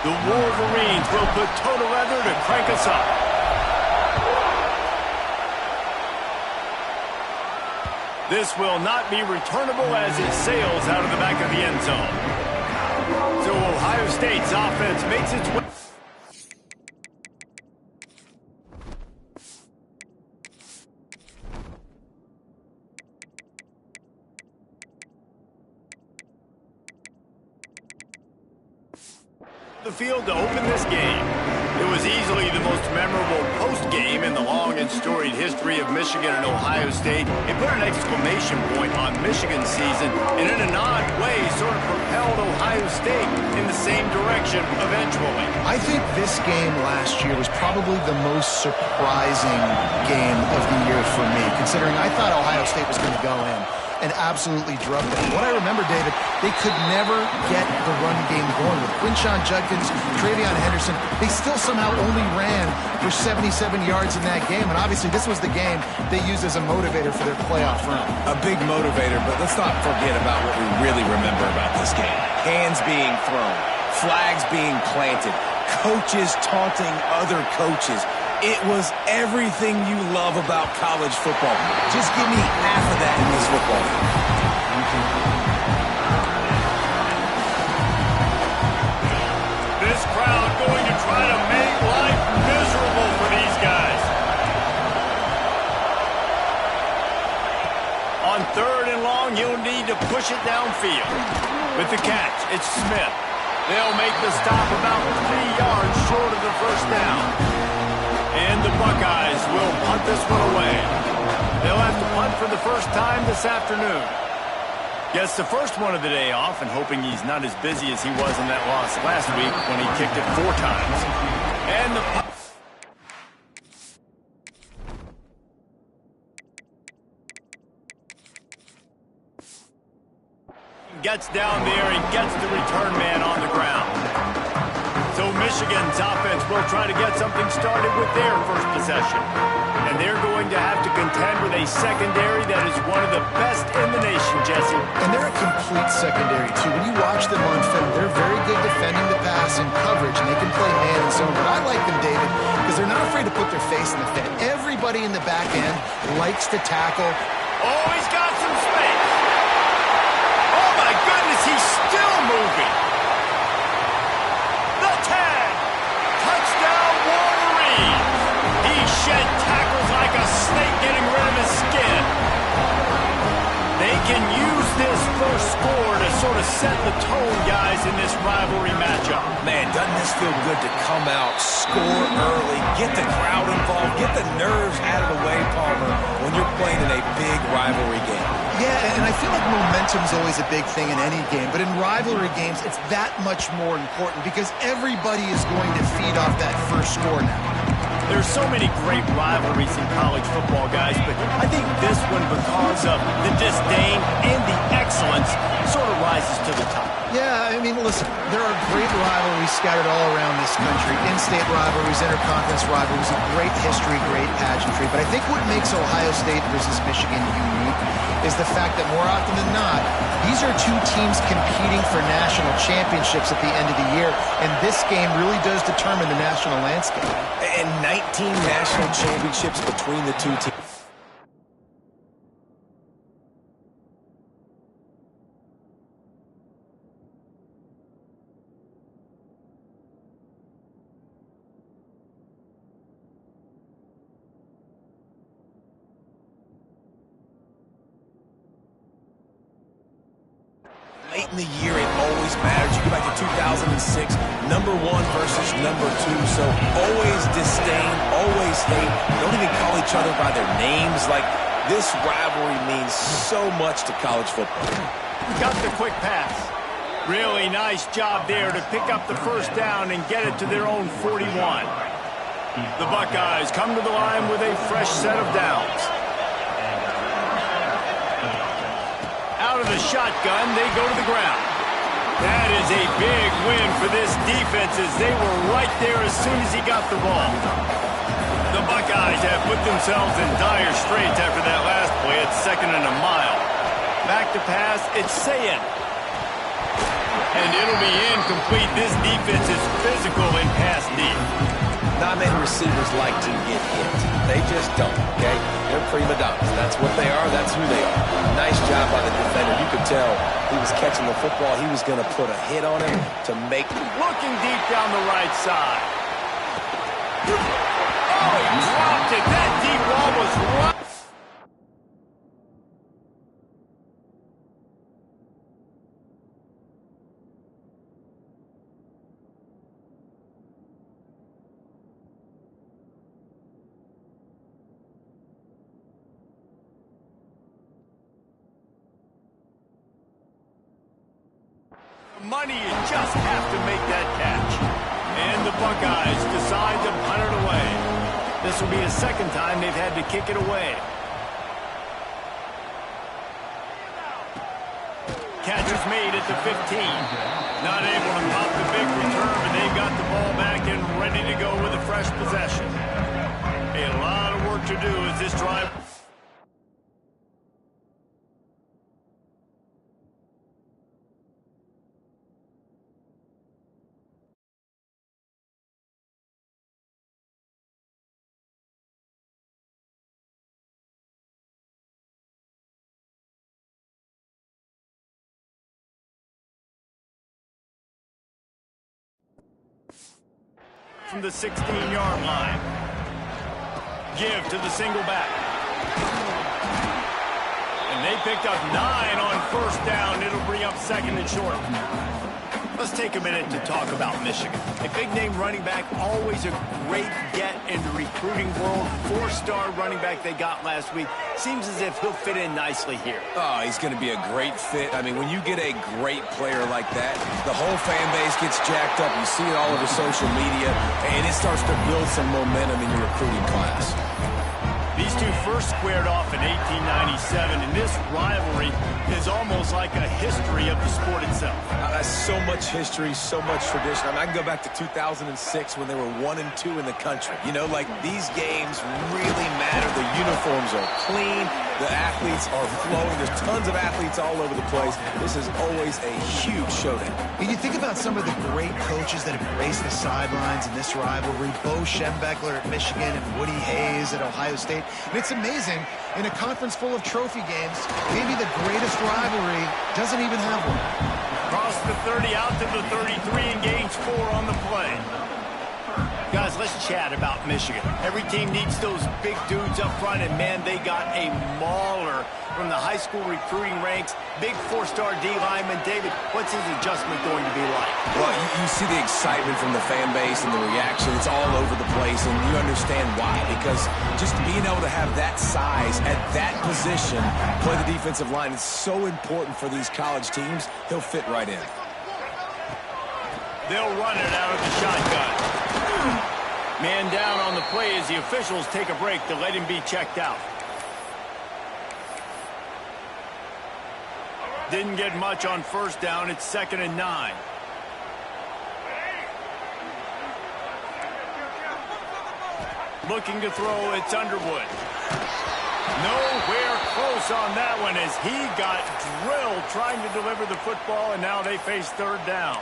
The Wolverines will put toe to leather to crank us up. This will not be returnable as it sails out of the back of the end zone. So Ohio State's offense makes its way. The field to open this game. It was easily the most memorable post-game in the long and storied history of Michigan and Ohio State. It put an exclamation point on Michigan's season and in an odd way sort of propelled Ohio State in the same direction eventually. I think this game last year was probably the most surprising game of the year for me, considering I thought Ohio State was going to go in and absolutely drug them. What I remember, David, they could never get the run game going. With Quinshon Judkins, Travion Henderson, they still somehow only ran for 77 yards in that game. And obviously this was the game they used as a motivator for their playoff run. A big motivator, but let's not forget about what we really remember about this game. Hands being thrown, flags being planted, coaches taunting other coaches. It was everything you love about college football. Just give me half of that in this football game. This crowd going to try to make life miserable for these guys. On 3rd and long, you'll need to push it downfield. With the catch, it's Smith. They'll make the stop about 3 yards short of the first down. And the Buckeyes will punt this one away. They'll have to punt for the first time this afternoon. Gets the first one of the day off and hoping he's not as busy as he was in that loss last week when he kicked it 4 times. And the punt. Gets down there and gets the return man on the ground. So Michigan's offense will try to get something started with their first possession. And they're going to have to contend with a secondary that is one of the best in the nation, Jesse. And they're a complete secondary, too. When you watch them on film, they're very good defending the pass and coverage, and they can play man and zone. But I like them, David, because they're not afraid to put their face in the fan. Everybody in the back end likes to tackle. Oh, he's got some space. Oh, my goodness, he's still moving. Shed tackles like a snake getting rid of his skin. They can use this first score to sort of set the tone, guys, in this rivalry matchup. Man, doesn't this feel good to come out, score early, get the crowd involved, get the nerves out of the way, Palmer, when you're playing in a big rivalry game. Yeah, and I feel like momentum's always a big thing in any game, but in rivalry games, it's that much more important because everybody is going to feed off that first score now. There's so many great rivalries in college football, guys, but I think this one, because of the disdain and the excellence, sort of rises to the top. Yeah, I mean, listen, there are great rivalries scattered all around this country. In-state rivalries, interconference rivalries, great history, great pageantry. But I think what makes Ohio State versus Michigan unique is the fact that more often than not, these are two teams competing for national championships at the end of the year, and this game really does determine the national landscape. And 19 national championships between the two teams. Late in the year, it always matters. You go back to 2006, number 1 versus number 2. So always disdain, always hate. Don't even call each other by their names. Like, this rivalry means so much to college football. Got the quick pass. Really nice job there to pick up the first down and get it to their own 41. The Buckeyes come to the line with a fresh set of downs. Out of the shotgun, they go to the ground. That is a big win for this defense as they were right there as soon as he got the ball. The Buckeyes have put themselves in dire straits after that last play at 2nd and a mile. Back to pass, it's Sayin. And it'll be incomplete. This defense is physical and pass deep. Not many receivers like to get hit. They just don't, okay? They're prima donnas. That's what they are. That's who they are. Nice job by the defender. You could tell he was catching the football. He was going to put a hit on him to make... Looking deep down the right side. Oh, he dropped it. That deep ball was right. Money, you just have to make that catch. And the Buckeyes decide to punt it away. This will be the second time they've had to kick it away. Catch is made at the 15. Not able to pop the big return, but they've got the ball back and ready to go with a fresh possession. A lot of work to do as this drive... from the 16-yard line. Give to the single back. And they picked up 9 on first down. It'll bring up second and short. Let's take a minute to talk about Michigan. A big-name running back, always a great get in the recruiting world. 4-star running back they got last week. Seems as if he'll fit in nicely here. Oh, he's going to be a great fit. I mean, when you get a great player like that, the whole fan base gets jacked up. You see it all over social media, and it starts to build some momentum in your recruiting class. These two first squared off in 1897, and this rivalry is almost like a history of the sport itself. So much history, so much tradition. I mean, I can go back to 2006 when they were 1 and 2 in the country. You know, like, these games really matter. The uniforms are clean. The athletes are flowing. There's tons of athletes all over the place. This is always a huge showdown. And you think about some of the great coaches that have graced the sidelines in this rivalry. Bo Schembechler at Michigan and Woody Hayes at Ohio State. And it's amazing, in a conference full of trophy games, maybe the greatest rivalry doesn't even have one. Across the 30, out to the 33, and gains 4 on the play. Guys, let's chat about Michigan. Every team needs those big dudes up front, and man, they got a mauler from the high school recruiting ranks. Big 4-star D lineman. David, what's his adjustment going to be like? Well, you see the excitement from the fan base and the reaction. It's all over the place, and you understand why. Because just being able to have that size at that position, play the defensive line, is so important for these college teams. He'll fit right in. They'll run it out of the shotgun. Man down on the play as the officials take a break to let him be checked out. Didn't get much on first down. It's 2nd and 9. Looking to throw, it's Underwood. Nowhere close on that one as he got drilled trying to deliver the football, and now they face 3rd down.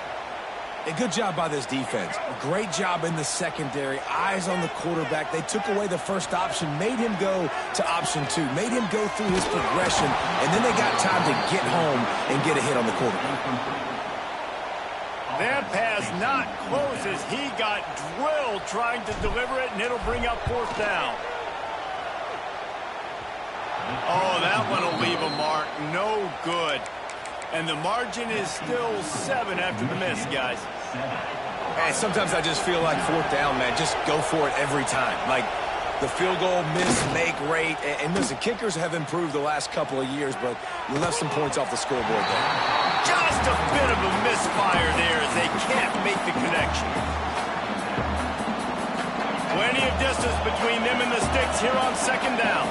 A good job by this defense. Great job in the secondary. Eyes on the quarterback. They took away the first option, made him go to option 2, made him go through his progression, and then they got time to get home and get a hit on the quarterback. That pass not close as he got drilled trying to deliver it, and it'll bring up 4th down. Oh, that one will leave a mark. No good. And the margin is still 7 after the miss, guys. And sometimes I just feel like 4th down, man. Just go for it every time. Like the field goal miss-make rate. And listen, kickers have improved the last couple of years, but you left some points off the scoreboard there. Just a bit of a misfire there as they can't make the connection. Plenty of distance between them and the sticks here on 2nd down.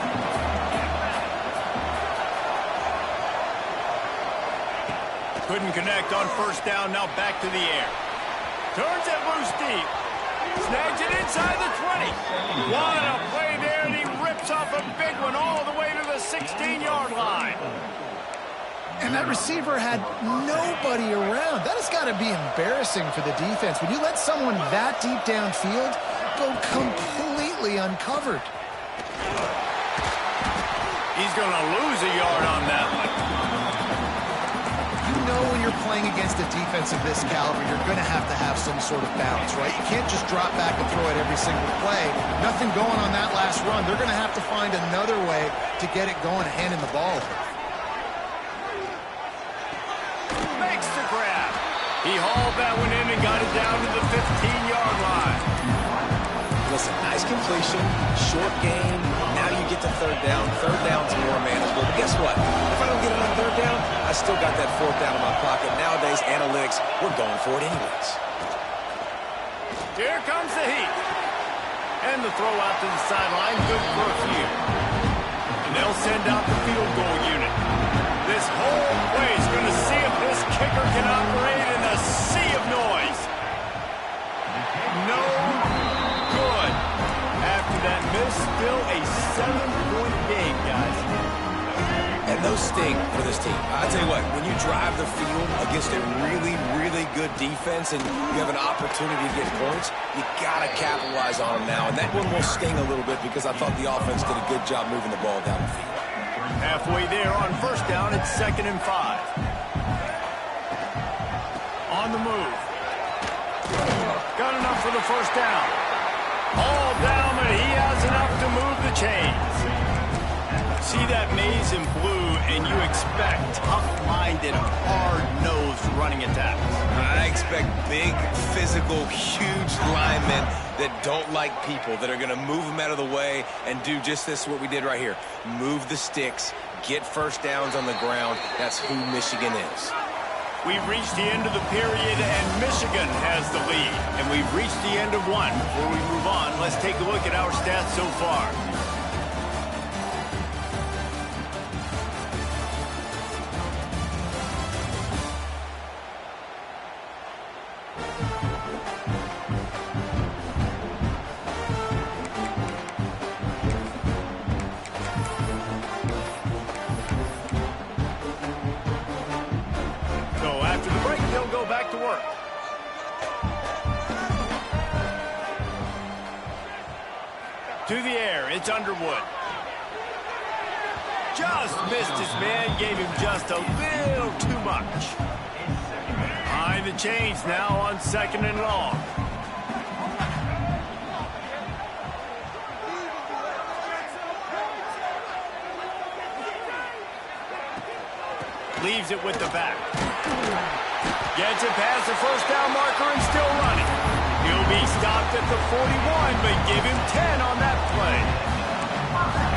Couldn't connect on first down, now back to the air. Turns it loose deep. Snags it inside the 20. What a play there, and he rips off a big one all the way to the 16-yard line. And that receiver had nobody around. That has got to be embarrassing for the defense. When you let someone that deep downfield go completely uncovered. He's going to lose a yard on that one. You know when you're playing against a defense of this caliber, you're going to have some sort of balance, right? You can't just drop back and throw it every single play. Nothing going on that last run. They're going to have to find another way to get it going, handing the ball. Makes the grab. He hauled that one in and got it down to the 15-yard line. Listen, nice completion, short game. Now you get to third down. Third down's more manageable. But guess what? If I don't get it on third down, I still got that fourth down in my pocket. Nowadays, analytics, we're going for it anyways. Here comes the heat. And the throw out to the sideline, good for a few. And they'll send out the field goal unit. This whole play is going to see if this kicker can operate in a sea of noise. No good. After that miss, still a 7-point game, guys. And those sting for this team. I'll tell you what, when you drive the field against a really, really good defense and you have an opportunity to get points, you got to capitalize on them now. And that one will sting a little bit because I thought the offense did a good job moving the ball down the field. Halfway there on first down, it's 2nd and 5. On the move. Got enough for the first down. All down, but he has enough to move the chains. See that maze in blue, and you expect tough-minded, hard-nosed running attacks. I expect big, physical, huge linemen that don't like people, that are going to move them out of the way and do just this, what we did right here. Move the sticks, get first downs on the ground. That's who Michigan is. We've reached the end of the period, and Michigan has the lead. And we've reached the end of one. Before we move on, let's take a look at our stats so far. Back to work. To the air, it's Underwood. Just missed his man, gave him just a little too much. Behind the chains now on 2nd and long. Leaves it with the back. Gets it past the first down marker and still running. He'll be stopped at the 41, but give him 10 on that play.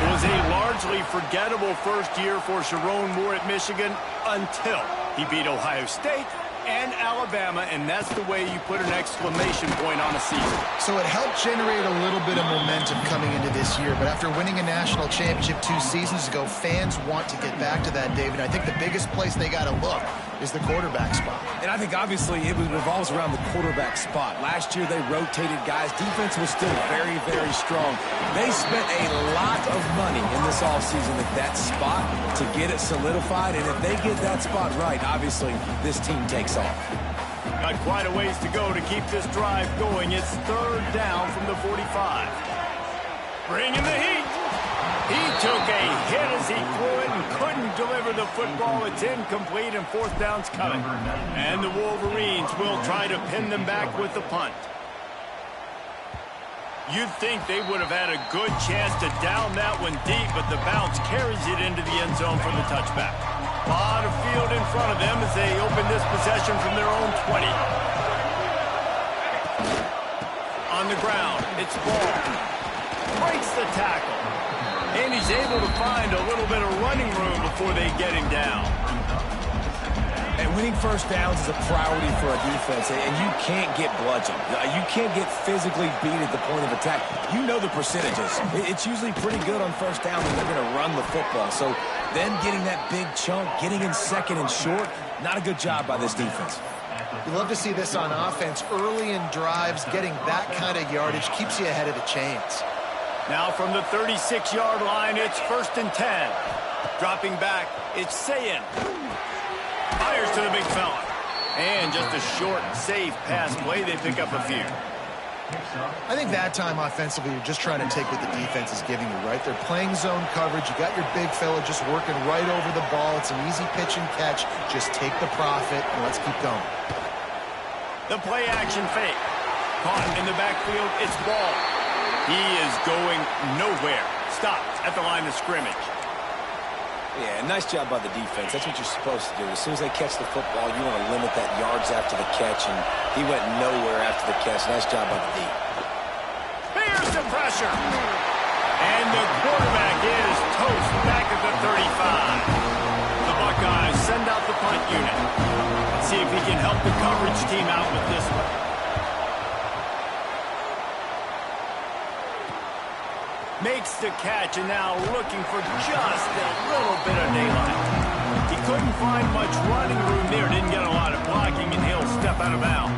It was a largely forgettable first year for Sharon Moore at Michigan until he beat Ohio State and Alabama, and that's the way you put an exclamation point on a season. So it helped generate a little bit of momentum coming into this year, but after winning a national championship 2 seasons ago, fans want to get back to that, David. I think the biggest place they got to look is the quarterback spot. And I think obviously it revolves around the quarterback spot. Last year they rotated guys. Defense was still very, very strong. They spent a lot of money in this offseason at that spot to get it solidified, and if they get that spot right, obviously this team takes off. Got quite a ways to go to keep this drive going. It's 3rd down from the 45. Bringing the heat. He took a hit as he threw it and couldn't deliver the football. It's incomplete and 4th down's coming. And the Wolverines will try to pin them back with the punt. You'd think they would have had a good chance to down that one deep, but the bounce carries it into the end zone for the touchback. A lot of field in front of them as they open this possession from their own 20. On the ground, it's Ball. Breaks the tackle. And he's able to find a little bit of running room before they get him down. And winning first downs is a priority for a defense, and you can't get bludgeoned. You can't get physically beat at the point of attack. You know the percentages. It's usually pretty good on first down when they're going to run the football. So then getting that big chunk, getting in 2nd and short, not a good job by this defense. You love to see this on offense. Early in drives, getting that kind of yardage keeps you ahead of the chains. Now from the 36-yard line, it's 1st and 10. Dropping back, it's Sayin. big fella. And just a short, safe pass play. They pick up a few. I think that time offensively, you're just trying to take what the defense is giving you, right? They're playing zone coverage. You got your big fella just working right over the ball. It's an easy pitch and catch. Just take the profit, and let's keep going. The play action fake. Caught in the backfield. It's ball. He is going nowhere. Stopped at the line of scrimmage. Yeah, nice job by the defense. That's what you're supposed to do. As soon as they catch the football, you want to limit that yards after the catch, and he went nowhere after the catch. Nice job by the D. Here's the pressure. And the quarterback is toast back at the 35. The Buckeyes send out the punt unit. Let's see if he can help the coverage team out with this one. Makes the catch, and now looking for just a little bit of daylight. He couldn't find much running room there, didn't get a lot of blocking, and he'll step out of bounds.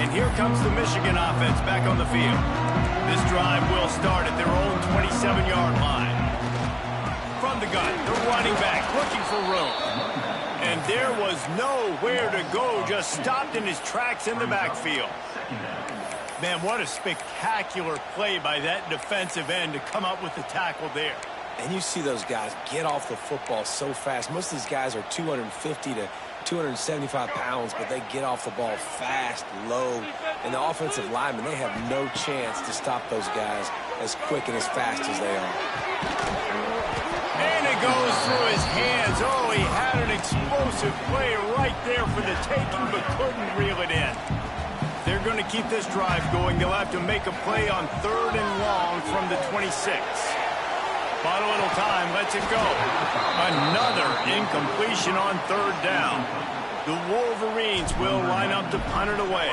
And here comes the Michigan offense back on the field. This drive will start at their own 27-yard line. From the gun, the running back looking for room. And there was nowhere to go, just stopped in his tracks in the backfield. Man, what a spectacular play by that defensive end to come up with the tackle there. And you see those guys get off the football so fast. Most of these guys are 250 to 275 pounds, but they get off the ball fast, low. And the offensive linemen, they have no chance to stop those guys as quick and as fast as they are. And it goes through his hands. Oh, he had an explosive play right there for the taking, but couldn't reel it in. They're going to keep this drive going. They'll have to make a play on 3rd and long from the 26. Final little time, lets it go. Another incompletion on 3rd down. The Wolverines will line up to punt it away.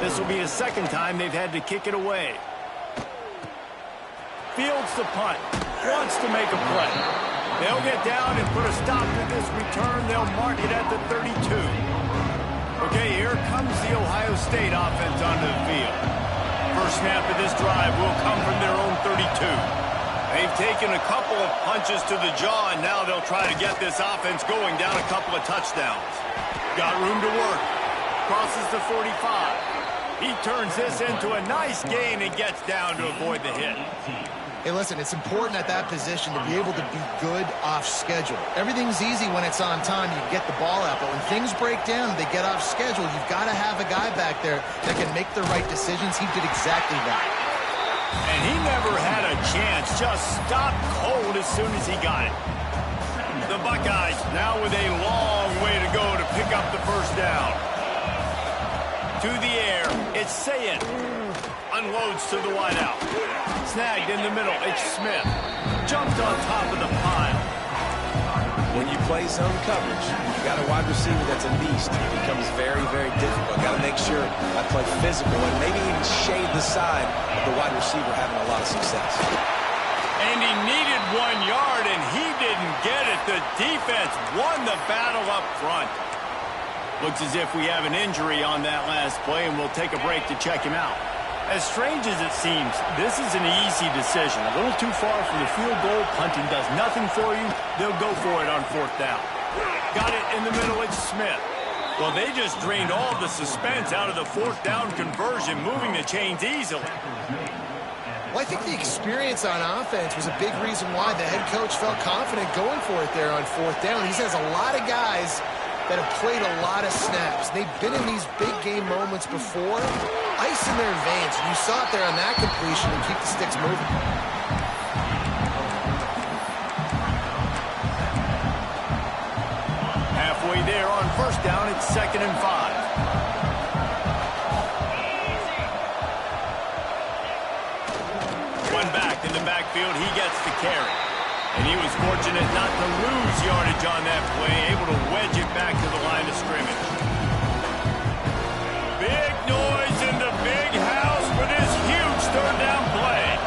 This will be the second time they've had to kick it away. Fields the punt. Wants to make a play. They'll get down and put a stop to this return. They'll mark it at the 32. Okay, here comes the Ohio State offense onto the field. First snap of this drive will come from their own 32. They've taken a couple of punches to the jaw, and now they'll try to get this offense going down a couple of touchdowns. Got room to work. Crosses the 45. He turns this into a nice gain and gets down to avoid the hit. Hey, listen, it's important at that position to be able to be good off schedule. Everything's easy when it's on time. You get the ball out, but when things break down, they get off schedule. You've got to have a guy back there that can make the right decisions. He did exactly that. And he never had a chance. Just stopped cold as soon as he got it. The Buckeyes now with a long way to go to pick up the first down. To the air, it's Sayin. Unloads to the wideout. Snagged in the middle, it's Smith. Jumped on top of the pile. When you play zone coverage, you got a wide receiver that's a beast. It becomes very, very difficult. Got to make sure I play physical and maybe even shade the side of the wide receiver having a lot of success. And he needed 1 yard, and he didn't get it. The defense won the battle up front. Looks as if we have an injury on that last play, and we'll take a break to check him out. As strange as it seems, this is an easy decision. A little too far from the field goal. Punting does nothing for you. They'll go for it on 4th down. Got it in the middle. It's Smith. Well, they just drained all the suspense out of the 4th down conversion, moving the chains easily. Well, I think the experience on offense was a big reason why the head coach felt confident going for it there on 4th down. He has a lot of guys that have played a lot of snaps. They've been in these big game moments before. Ice in their veins. You saw it there on that completion and keep the sticks moving. Halfway there on 1st down, it's 2nd and 5. One back in the backfield, he gets the carry. And he was fortunate not to lose yardage on that play, able to wedge it back to the line of scrimmage. Big noise in the big house for this huge 3rd down play.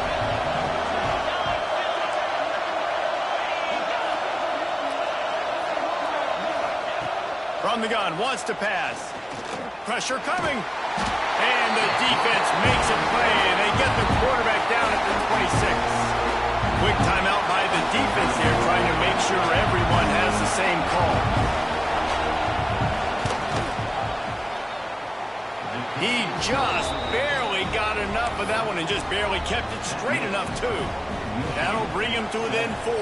From the gun, wants to pass. Pressure coming. And the defense makes a play, and they get the quarterback down at the 26. Quick timeout by the defense here, trying to make sure everyone has the same call. just barely got enough of that one and just barely kept it straight enough, too. That'll bring him to within 4.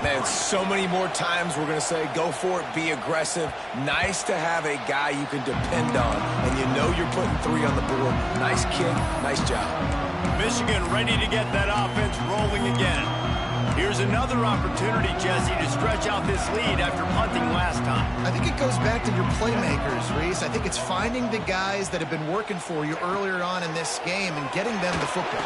Man, so many more times we're going to say, go for it, be aggressive. Nice to have a guy you can depend on, and you know you're putting 3 on the board. Nice kick, nice job. Michigan ready to get that offense rolling again. Here's another opportunity, Jesse, to stretch out this lead after punting last time. I think it goes back to your playmakers, Reese. I think it's finding the guys that have been working for you earlier on in this game and getting them the football.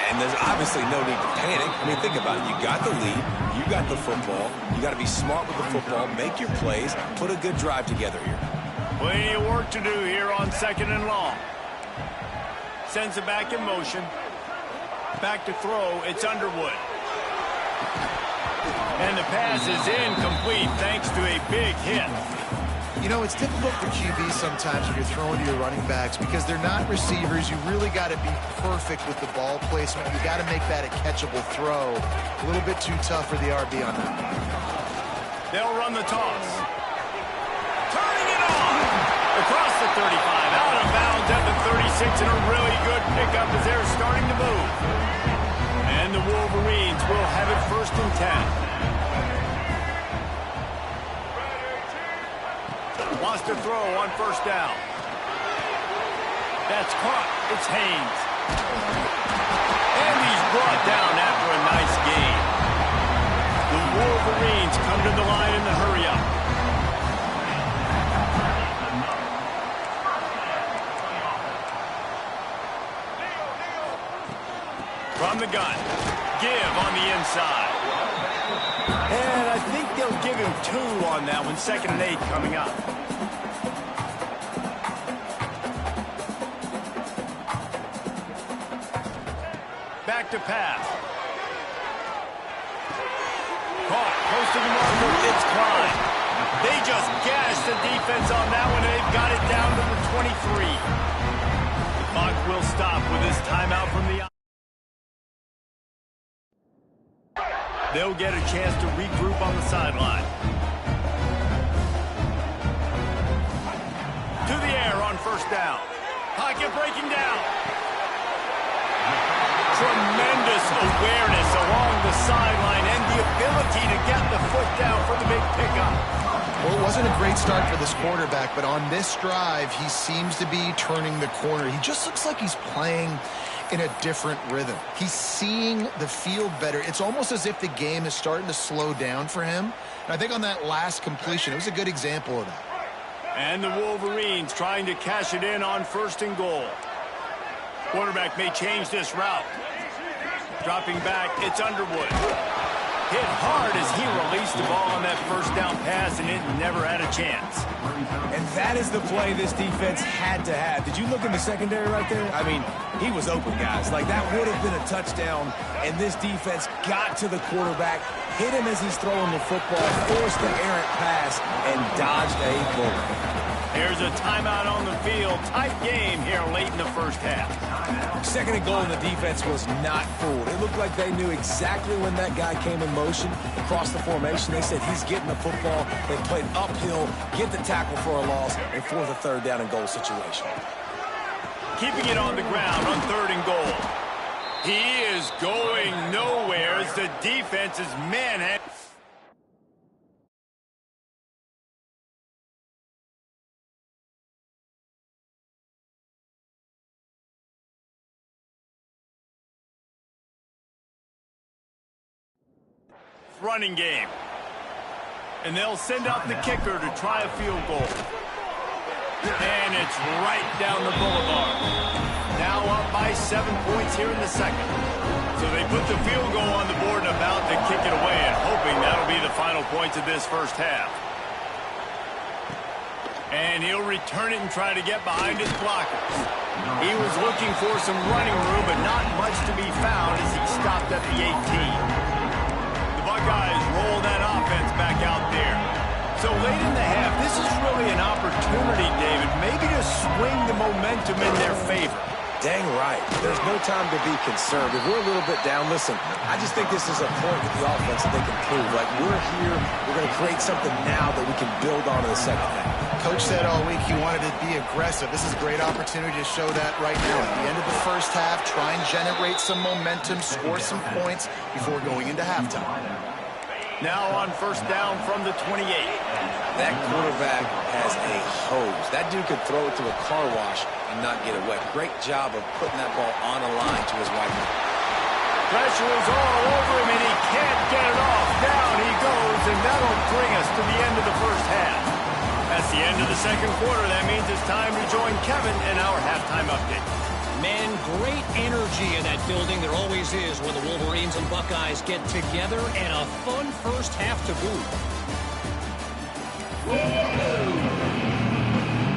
And there's obviously no need to panic. I mean, think about it. You got the lead. You got the football. You got to be smart with the football. Make your plays. Put a good drive together here. Plenty of work to do here on 2nd and long. Sends it back in motion. Back to throw. It's Underwood. And the pass is incomplete thanks to a big hit. You know, it's difficult for QBs sometimes when you're throwing to your running backs because they're not receivers. You really got to be perfect with the ball placement. You got to make that a catchable throw. A little bit too tough for the RB on that. They'll run the toss. Turning it on. Across the 35, out of bounds at the 36, and a really good pickup as they're starting to move. And the Wolverines will have it 1st and 10. Wants to throw on 1st down. That's caught. It's Haynes. And he's brought down after a nice gain. The Wolverines come to the line in the hurry-up. From the gun. Give on the inside. And I think they'll give him 2 on that one. 2nd and 8 coming up. Back to pass. Caught. Posting the marker. It's Klein. They just gashed the defense on that one, and they've got it down to the 23. The clock will stop with this timeout from the... They'll get a chance to regroup on the sideline. To the air on 1st down. Pocket breaking down. Tremendous awareness along the sideline and the ability to get the foot down for the big pickup. Well, it wasn't a great start for this quarterback, but on this drive, he seems to be turning the corner. He just looks like he's playing in a different rhythm. He's seeing the field better. It's almost as if the game is starting to slow down for him. And I think on that last completion, it was a good example of that. And the Wolverines trying to cash it in on 1st and goal. Quarterback may change this route. Dropping back, it's Underwood. Hit hard as he released the ball on that 1st down pass, and it never had a chance. And that is the play this defense had to have. Did you look in the secondary right there? I mean, he was open, guys. Like, that would have been a touchdown, and this defense got to the quarterback, hit him as he's throwing the football, forced the errant pass, and dodged a bullet. Here's a timeout on the field. Tight game here late in the 1st half. 2nd and goal, and the defense was not fooled. It looked like they knew exactly when that guy came in motion across the formation. They said he's getting the football. They played uphill, get the tackle for a loss, and force a 3rd down and goal situation. Keeping it on the ground on 3rd and goal. He is going nowhere as the defense is manhandling. Running game. And they'll send out the kicker to try a field goal. And it's right down the boulevard. Now up by 7 points here in the 2nd. So they put the field goal on the board and about to kick it away, and hoping that'll be the final points of this 1st half. And he'll return it and try to get behind his blockers. He was looking for some running room, but not much to be found as he stopped at the 18. Buckeyes roll that offense back out there. So late in the half, this is really an opportunity, David, maybe to swing the momentum in their favor. Dang right. There's no time to be concerned. If we're a little bit down, listen, I just think this is a point with the offense that they can prove. Like, we're here, we're going to create something now that we can build on in the 2nd half. Coach said all week he wanted to be aggressive. This is a great opportunity to show that right now. At the end of the first half, try and generate some momentum, score some points before going into halftime. Now on first down from the 28. That quarterback has a hose. That dude could throw it to a car wash and not get it wet. Great job of putting that ball on the line to his right hand. Pressure is all over him, and he can't get it off. Down he goes, and that'll bring us to the end of the first half. That's the end of the second quarter. That means it's time to join Kevin in our halftime update. Man, great energy in that building. There always is when the Wolverines and Buckeyes get together, and a fun first half to boot.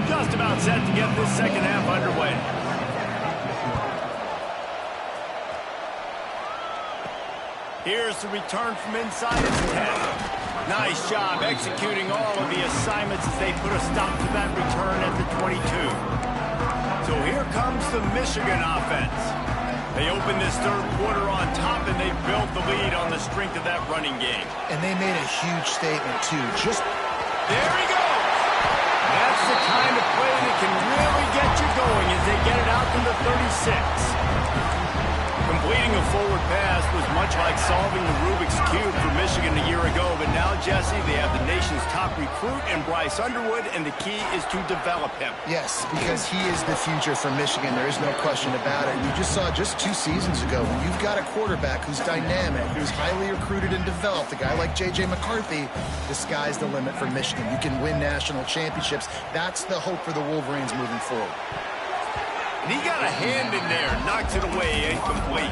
Just about set to get this second half underway. Here's the return from inside his 10. Nice job executing all of the assignments as they put a stop to that return at the 22. So here comes the Michigan offense. They open this third quarter on top, and they built the lead on the strength of that running game. And they made a huge statement, too. There he goes! That's the kind of play that can really get you going as they get it out to the 36. Completing a forward pass was much like solving the Rubik's Cube for Michigan a year ago, but now, Jesse, they have the nation's top recruit in Bryce Underwood, and the key is to develop him. Yes, because he is the future for Michigan. There is no question about it. You just saw just 2 seasons ago when you've got a quarterback who's dynamic, who's highly recruited and developed, a guy like J.J. McCarthy, the sky's the limit for Michigan. You can win national championships. That's the hope for the Wolverines moving forward. And he got a hand in there, knocks it away, incomplete.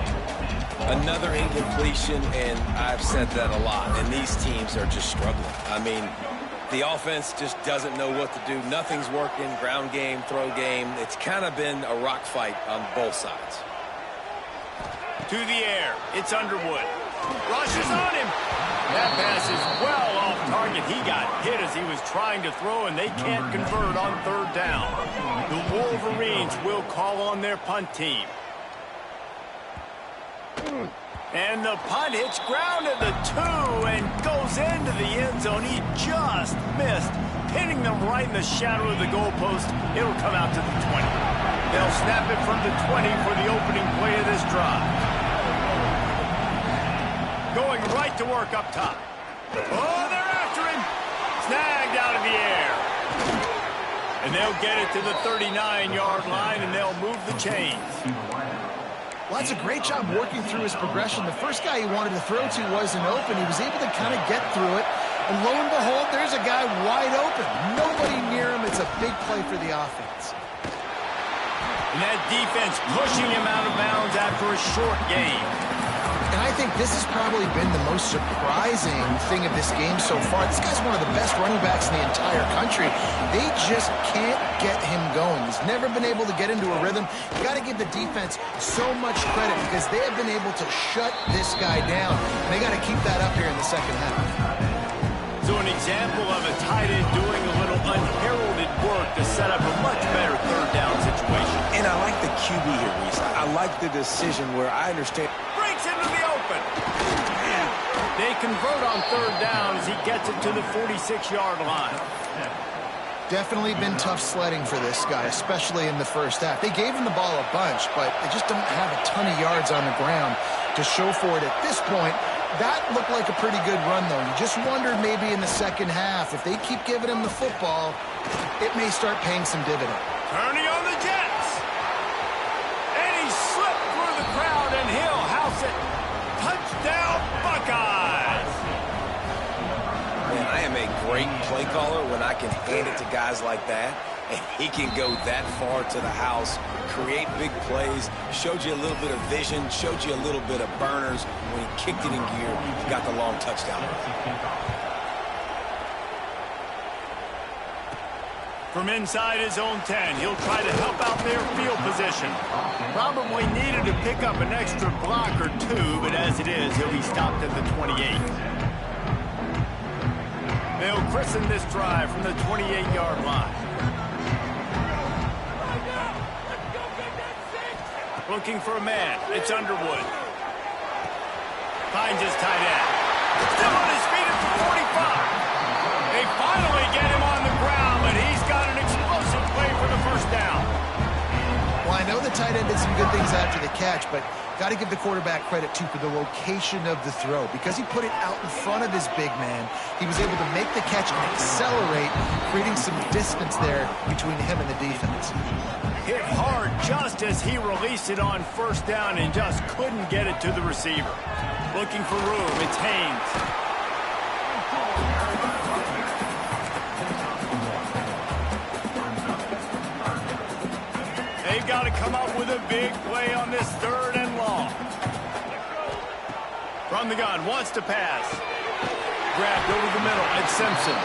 Another incompletion, and I've said that a lot, and these teams are just struggling. I mean, the offense just doesn't know what to do. Nothing's working, ground game, throw game. It's kind of been a rock fight on both sides. To the air, it's Underwood. Rushes on him. That pass is well off target. He got hit as he was trying to throw, and they can't convert on third down. The Wolverines will call on their punt team. And the punt hits ground at the 2 and goes into the end zone. He just missed, hitting them right in the shadow of the goalpost. It'll come out to the 20. They'll snap it from the 20 for the opening play of this drive. Going right to work up top. Oh, they're after him. Snagged out of the air. And they'll get it to the 39-yard line, and they'll move the chains. Well, that's a great job working through his progression. The first guy he wanted to throw to wasn't open. He was able to kind of get through it. And lo and behold, there's a guy wide open. Nobody near him. It's a big play for the offense. And that defense pushing him out of bounds after a short gain. And I think this has probably been the most surprising thing of this game so far. This guy's one of the best running backs in the entire country. They just can't get him going. He's never been able to get into a rhythm. You got to give the defense so much credit because they have been able to shut this guy down. And they got to keep that up here in the second half. So an example of a tight end doing a little unheralded work to set up a much better third down situation. And I like the QB here, Reese. I like the decision where I understand. Breaks into the open. They convert on third down as he gets it to the 46-yard line. Definitely been tough sledding for this guy, especially in the first half. They gave him the ball a bunch, but they just don't have a ton of yards on the ground to show for it at this point. That looked like a pretty good run, though. You just wonder maybe in the second half, if they keep giving him the football, it may start paying some dividend. Turning on the Jets. And he slipped through the crowd, and he'll house it. Touchdown, Buckeyes. Man, I am a great play caller when I can hand it to guys like that. And he can go that far to the house, create big plays, showed you a little bit of vision, showed you a little bit of burners. When he kicked it in gear, he got the long touchdown. From inside his own 10, he'll try to help out their field position. Probably needed to pick up an extra block or two, but as it is, he'll be stopped at the 28. They'll christen this drive from the 28-yard line. Looking for a man. It's Underwood. Finds his tight end. Still on his feet at the 45. They finally get him on the ground, but he's got good things after the catch, but got to give the quarterback credit, too, for the location of the throw. Because he put it out in front of his big man, he was able to make the catch and accelerate, creating some distance there between him and the defense. Hit hard just as he released it on first down and just couldn't get it to the receiver. Looking for room. It's Haynes. They've got to come up with a big play on this 3rd and long. From the gun, wants to pass. Grabbed over the middle. It's Simpson.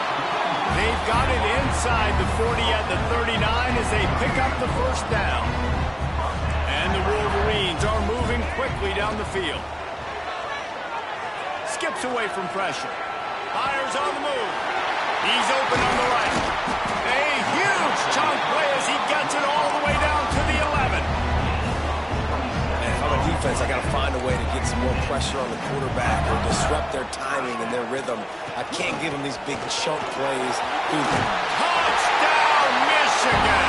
They've got it inside the 40 at the 39 as they pick up the first down. And the Wolverines are moving quickly down the field. Skips away from pressure. Fires on the move. He's open on the right. A huge chunk play as he gets it all the way down to the 11. And if I'm a defense, I got to find a way to get some more pressure on the quarterback or disrupt their timing and their rhythm. I can't give them these big chunk plays. Touchdown, Michigan!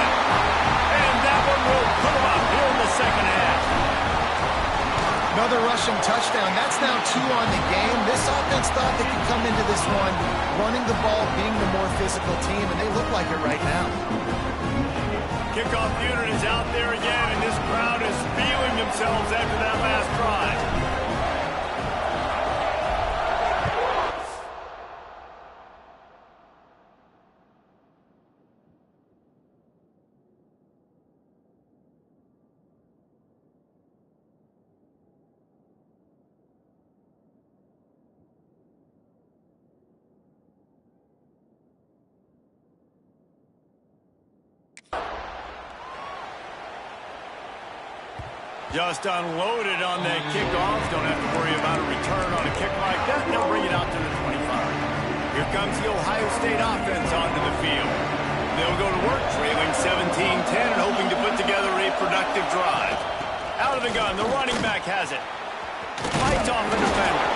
And that one will put them up here in the second half. Another rushing touchdown. That's now 2 on the game. This offense thought they could come into this one running the ball, being the more physical team, and they look like it right now. Kickoff unit is out there again, and this crowd is feeling themselves after that last drive. Just unloaded on that kickoff. Don't have to worry about a return on a kick like that. They'll bring it out to the 25. Here comes the Ohio State offense onto the field. They'll go to work trailing 17-10 and hoping to put together a productive drive. Out of the gun, the running back has it. Fights off the defender.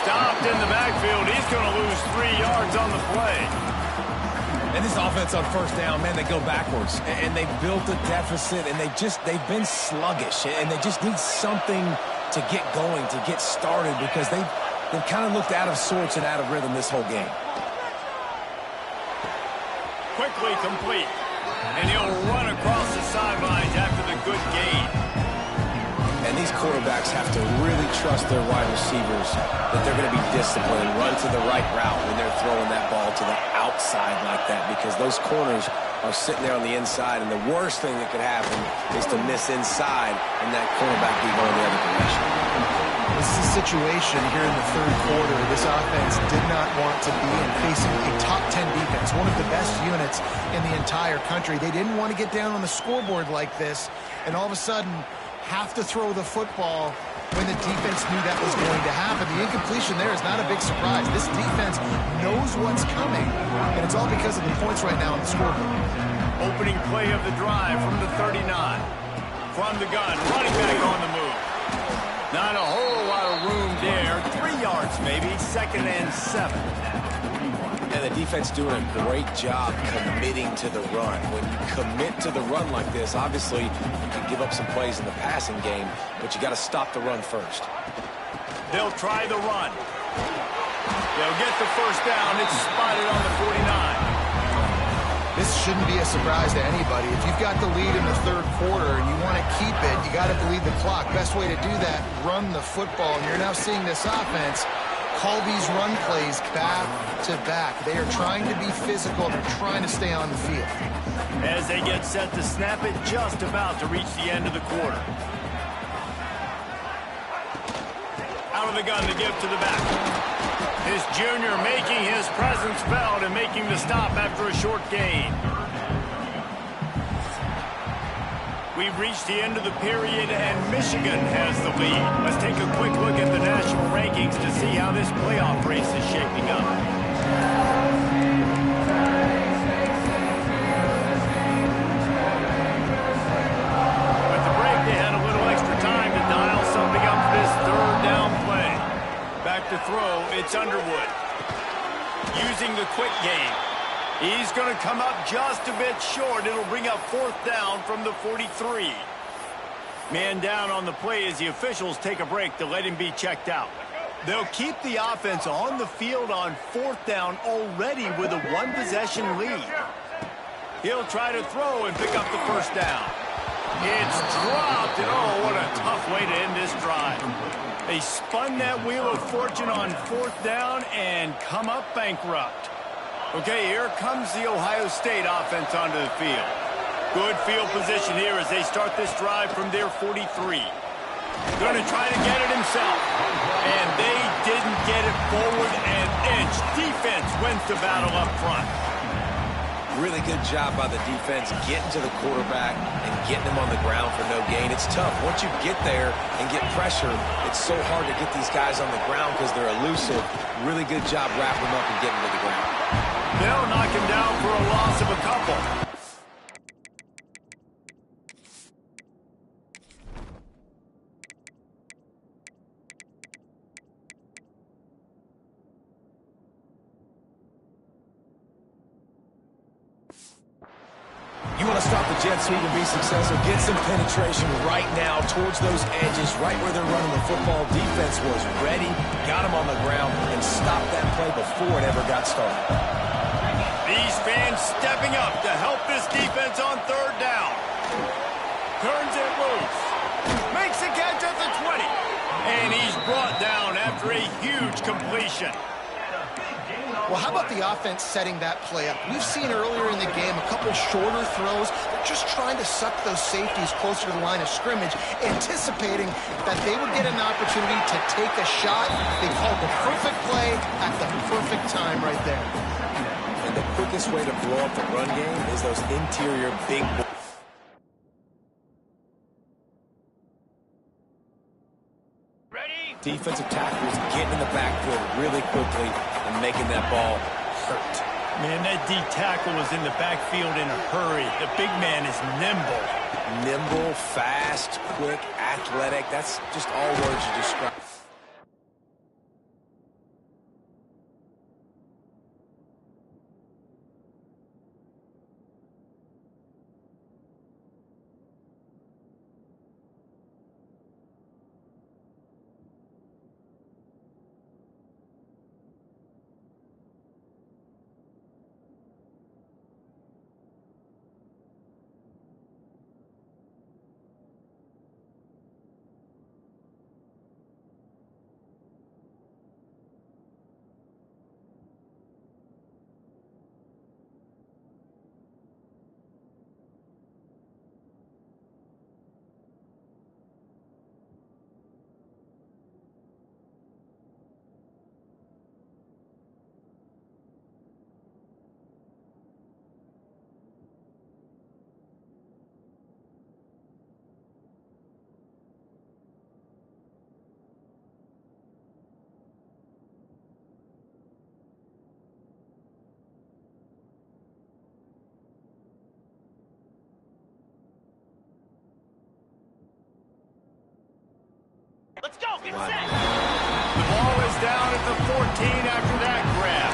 Stopped in the backfield. He's going to lose 3 yards on the play. And this offense on first down, man, they go backwards. And they built a deficit, and they've been sluggish. And they just need something to get going, to get started, because they've kind of looked out of sorts and out of rhythm this whole game. Quickly complete. And he'll run across the sidelines after the good gain. And these quarterbacks have to really trust their wide receivers that they're going to be disciplined and run to the right route when they're throwing that ball to the outside like that, because those corners are sitting there on the inside, and the worst thing that could happen is to miss inside and that cornerback be going the other direction. This is a situation here in the 3rd quarter this offense did not want to be in, facing a top 10 defense, one of the best units in the entire country. They didn't want to get down on the scoreboard like this, and all of a sudden have to throw the football when the defense knew that was going to happen. The incompletion there is not a big surprise. This defense knows what's coming, and it's all because of the points right now on the scoreboard. Opening play of the drive from the 39. From the gun, running back on the move. Not a whole lot of room there. 3 yards maybe, 2nd and 7. And the defense doing a great job committing to the run. When you commit to the run like this, obviously you can give up some plays in the passing game, but you got to stop the run first. They'll try the run. They'll get the first down. It's spotted on the 49. This shouldn't be a surprise to anybody. If you've got the lead in the 3rd quarter and you want to keep it, you got to bleed the clock. Best way to do that, run the football. And you're now seeing this offense call these run plays back to back. They are trying to be physical. They're trying to stay on the field. As they get set to snap it, just about to reach the end of the quarter. Out of the gun to give to the back. This junior making his presence felt and making the stop after a short gain. We've reached the end of the period, and Michigan has the lead. Let's take a quick look at the national rankings to see how this playoff race is shaping up. At the break, they had a little extra time to dial something up for this 3rd down play. Back to throw, it's Underwood. Using the quick game. He's going to come up just a bit short. It'll bring up 4th down from the 43. Man down on the play as the officials take a break to let him be checked out. They'll keep the offense on the field on 4th down already with a 1-possession lead. He'll try to throw and pick up the 1st down. It's dropped, and oh, what a tough way to end this drive. They spun that wheel of fortune on 4th down and come up bankrupt. Okay, here comes the Ohio State offense onto the field. Good field position here as they start this drive from their 43. Going to try to get it himself. And they didn't get it forward an inch. Defense wins the battle up front. Really good job by the defense getting to the quarterback and getting him on the ground for no gain. It's tough. Once you get there and get pressure, it's so hard to get these guys on the ground because they're elusive. Really good job wrapping them up and getting to the ground. They'll knock him down for a loss of a couple. You want to stop the jet sweep and be successful, get some penetration right now towards those edges, right where they're running the football. Defense was ready, got him on the ground, and stopped that play before it ever got started. These fans stepping up to help this defense on 3rd down. Turns it loose. Makes a catch at the 20. And he's brought down after a huge completion. Well, how about the offense setting that play up? We've seen earlier in the game a couple shorter throws. They're just trying to suck those safeties closer to the line of scrimmage, anticipating that they would get an opportunity to take a shot. They called the perfect play at the perfect time right there. And the quickest way to blow up the run game is those interior big boys. Defensive tackles getting in the backfield really quickly and making that ball hurt. Man, that D tackle was in the backfield in a hurry. The big man is nimble. Nimble, fast, quick, athletic. That's just all words to describe. Let's go. Get set. The ball is down at the 14 after that grab.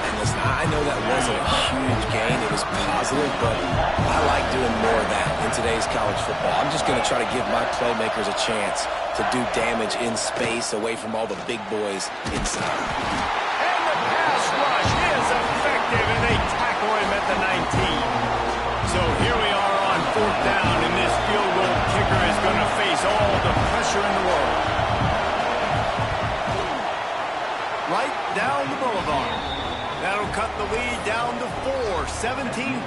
And listen, I know that wasn't a huge gain. It was positive, but I like doing more of that in today's college football. I'm just going to try to give my playmakers a chance to do damage in space away from all the big boys inside. And the pass rush is effective, and they tackle him at the 19. So here we are on 4th down, and this field goal kicker is going to face all the pressure in the world. Right down the boulevard. That'll cut the lead down to 4, 17-13.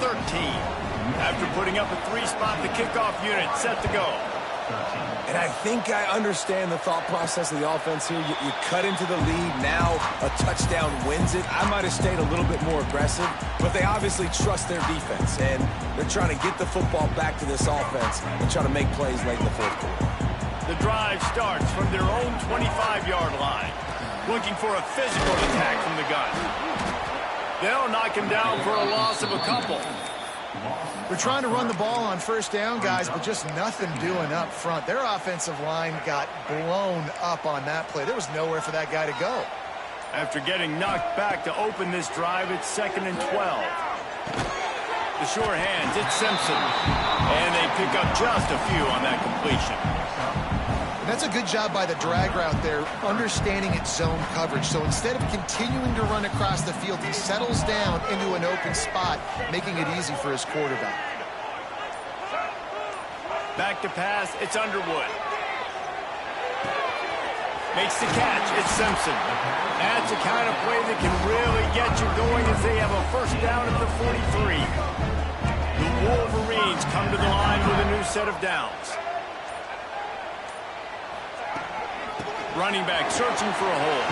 After putting up a 3-spot, the kickoff unit set to go. And I think I understand the thought process of the offense here. You cut into the lead. Now a touchdown wins it. I might have stayed a little bit more aggressive, but they obviously trust their defense, and they're trying to get the football back to this offense and try to make plays late in the 4th quarter. The drive starts from their own 25-yard line, looking for a physical attack from the gun. They'll knock him down for a loss of a couple. They're trying to run the ball on 1st down, guys, but just nothing doing up front. Their offensive line got blown up on that play. There was nowhere for that guy to go. After getting knocked back to open this drive, it's 2nd and 12. The sure hands. It's Simpson. And they pick up just a few on that completion. That's a good job by the drag route there, understanding its zone coverage. So instead of continuing to run across the field, he settles down into an open spot, making it easy for his quarterback. Back to pass, it's Underwood. Makes the catch, it's Simpson. That's the kind of play that can really get you going as they have a first down at the 43. The Wolverines come to the line with a new set of downs. Running back searching for a hole.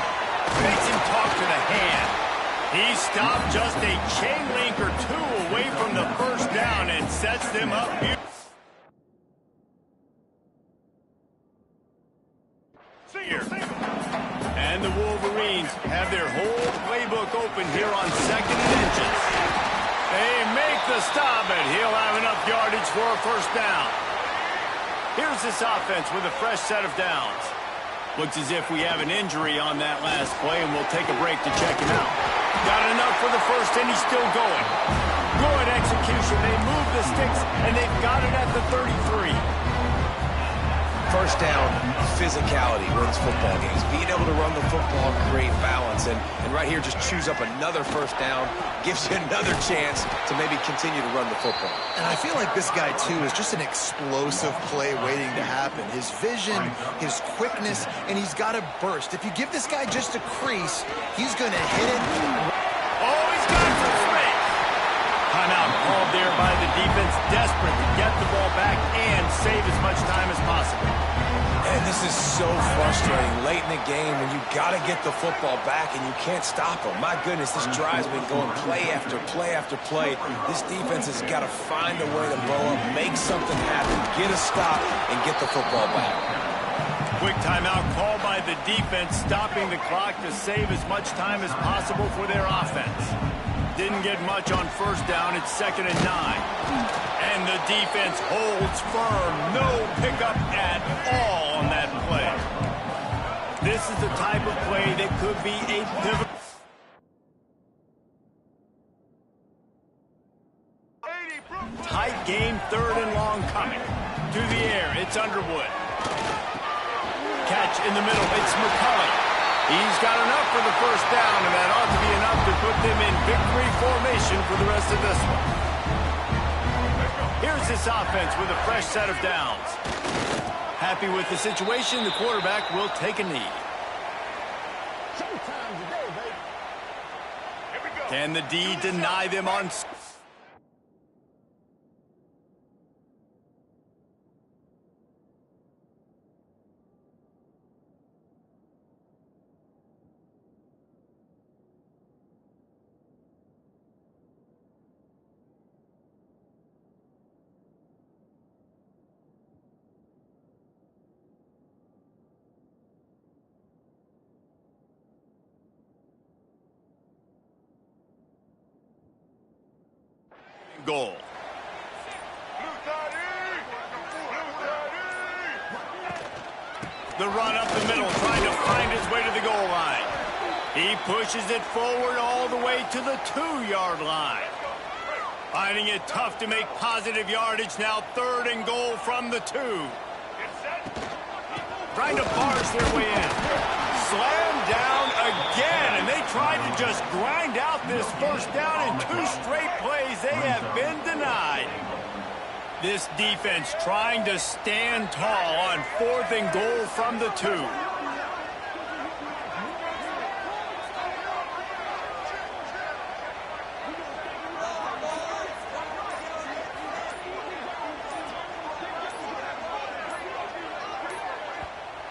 Makes him talk to the hand. He stopped just a chain link or two away from the first down and sets them up beautifully. And the Wolverines have their whole playbook open here on 2nd and inches. They make the stop, and he'll have enough yardage for a first down. Here's this offense with a fresh set of downs. Looks as if we have an injury on that last play, and we'll take a break to check him out. Got enough for the first, and he's still going. Good execution. They move the sticks, and they've got it at the 33. First down, physicality wins football games. Being able to run the football, create balance, and right here just choose up another first down, gives you another chance to maybe continue to run the football. And I feel like this guy, too, is just an explosive play waiting to happen. His vision, his quickness, and he's got a burst. If you give this guy just a crease, he's going to hit it. Oh, he's got it for three. Timeout called there by the defense, desperate to get the ball back and save as much time as possible. And this is so frustrating late in the game when you got to get the football back and you can't stop them. My goodness, this drive's been going play after play after play. This defense has got to find a way to blow up, make something happen, get a stop, and get the football back. Quick timeout called by the defense, stopping the clock to save as much time as possible for their offense. Didn't get much on first down. It's 2nd and 9. And the defense holds firm. No pickup at all on that play. This is the type of play that could be a pivotal. Tight game, 3rd and long coming. To the air, it's Underwood. Catch in the middle, it's McCulley. He's got enough for the first down, and that ought to be enough to put them in victory formation for the rest of this one. Here's this offense with a fresh set of downs. Happy with the situation, the quarterback will take a knee. Can the D deny them on... goal. The run up the middle, trying to find his way to the goal line. He pushes it forward all the way to the 2-yard line. Finding it tough to make positive yardage now, 3rd and goal from the 2. Trying to barge their way in. Slam down again, and they tried to just grind out this first down in 2 straight plays. They have been denied. This defense trying to stand tall on 4th and goal from the 2.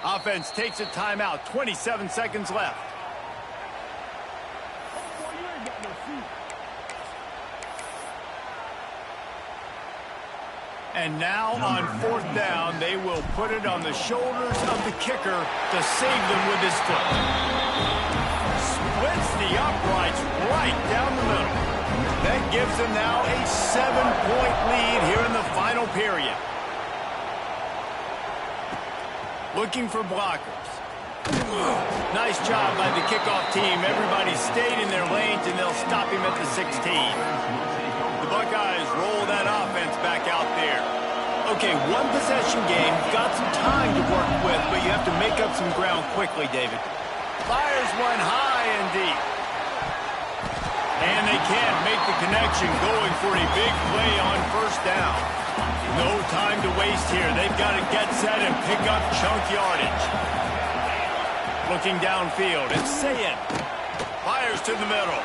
Offense takes a timeout, 27 seconds left. And now on 4th down, they will put it on the shoulders of the kicker to save them with his foot. Splits the uprights right down the middle. That gives them now a 7-point lead here in the final period. Looking for blockers. Nice job by the kickoff team. Everybody stayed in their lanes, and they'll stop him at the 16. The Buckeyes roll Okay, one possession game, got some time to work with, but you have to make up some ground quickly, David. Fires one high and deep. And they can't make the connection, going for a big play on first down. No time to waste here. They've got to get set and pick up chunk yardage. Looking downfield, it's Sayin. Fires to the middle.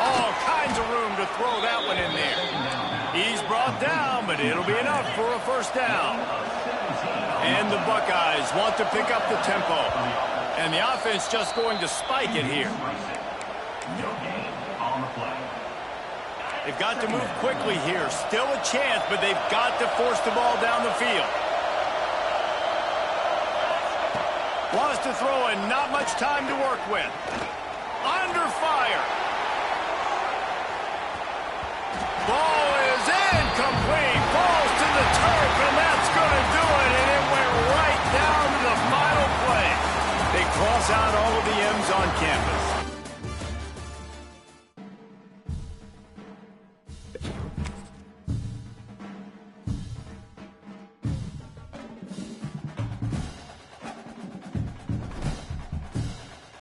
All kinds of room to throw that one in there. He's brought down, but it'll be enough for a first down. And the Buckeyes want to pick up the tempo. And the offense just going to spike it here. They've got to move quickly here. Still a chance, but they've got to force the ball down the field. Wants to throw and not much time to work with. Under fire. Ball is incomplete. Falls to the turf, and that's going to do it. And it went right down to the final play. They cross out all of the M's on campus.